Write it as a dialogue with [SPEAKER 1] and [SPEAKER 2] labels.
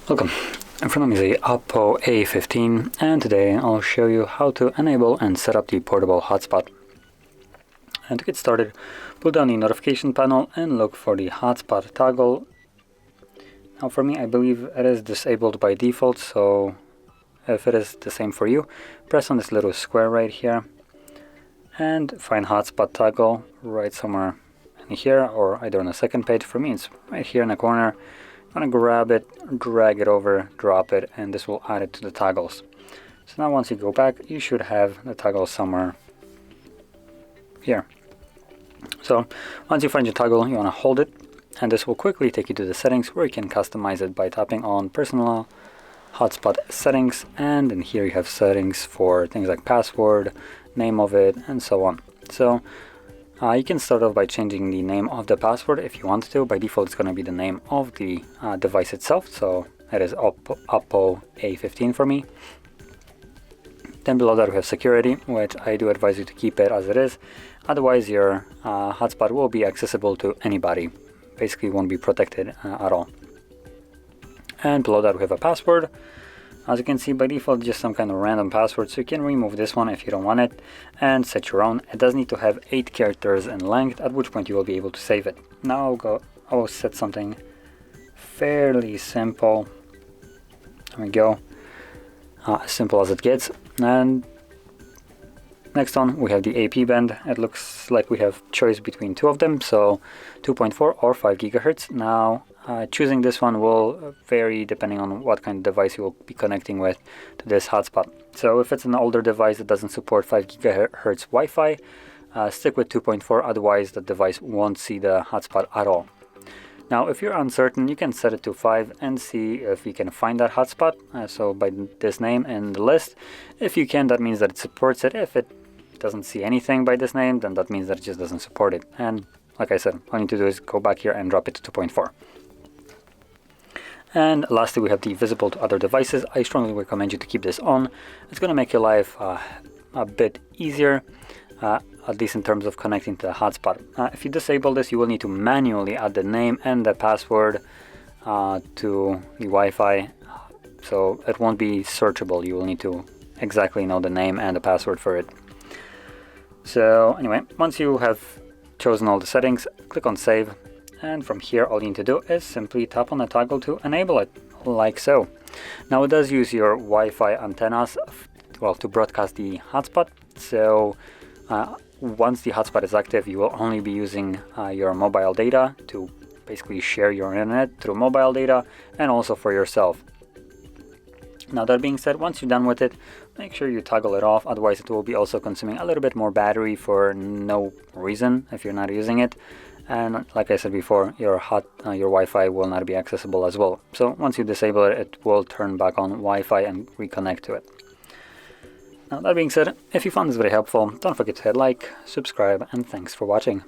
[SPEAKER 1] Welcome. In front of me is a OPPO A15, and today I'll show you how to enable and set up the portable hotspot. And to get started, pull down the notification panel and look for the hotspot toggle. Now for me, I believe it is disabled by default, so if it is the same for you, press on this little square right here and find hotspot toggle right somewhere in here, or either on the second page. For me, it's right here in the corner. I'm going to grab it, drag it over, drop it, and this will add it to the toggles. So now once you go back, you should have the toggle somewhere here. So once you find your toggle, you want to hold it, and this will quickly take you to the settings where you can customize it by tapping on Personal Hotspot Settings, and in here you have settings for things like password, name of it, and so on. So you can start off by changing the name of the password if you want to. By default, it's going to be the name of the device itself, so it is OPPO A15 for me. Then below that we have security, which I do advise you to keep it as it is. Otherwise, your hotspot will be accessible to anybody. Basically, won't be protected at all. And below that we have a password. As you can see, by default, just some kind of random password, so you can remove this one if you don't want it and set your own. It does need to have 8 characters in length, at which point you will be able to save it. Now I'll set something fairly simple. There we go. As simple as it gets. And next on we have the AP band. It looks like we have choice between two of them, so 2.4 or 5 gigahertz. Now choosing this one will vary depending on what kind of device you will be connecting with to this hotspot. So if it's an older device that doesn't support 5 gigahertz Wi-Fi, stick with 2.4, otherwise the device won't see the hotspot at all. Now if you're uncertain, you can set it to 5 and see if you can find that hotspot, so by this name in the list. If you can, that means that it supports it. If it doesn't see anything by this name, then that means that it just doesn't support it. And like I said, all you need to do is go back here and drop it to 2.4. And lastly, we have the visible to other devices. I strongly recommend you to keep this on. It's going to make your life a bit easier, at least in terms of connecting to the hotspot. If you disable this, you will need to manually add the name and the password to the Wi-Fi, so it won't be searchable. You will need to exactly know the name and the password for it. So anyway, once you have chosen all the settings, click on Save. And from here, all you need to do is simply tap on the toggle to enable it, like so. Now it does use your Wi-Fi antennas, well, to broadcast the hotspot. So once the hotspot is active, you will only be using your mobile data to basically share your internet through mobile data, and also for yourself. Now that being said, once you're done with it, make sure you toggle it off, otherwise it will be also consuming a little bit more battery for no reason if you're not using it. And like I said before, your Wi-Fi will not be accessible as well. So once you disable it, it will turn back on Wi-Fi and reconnect to it. Now that being said, if you found this very helpful, don't forget to hit like, subscribe, and thanks for watching.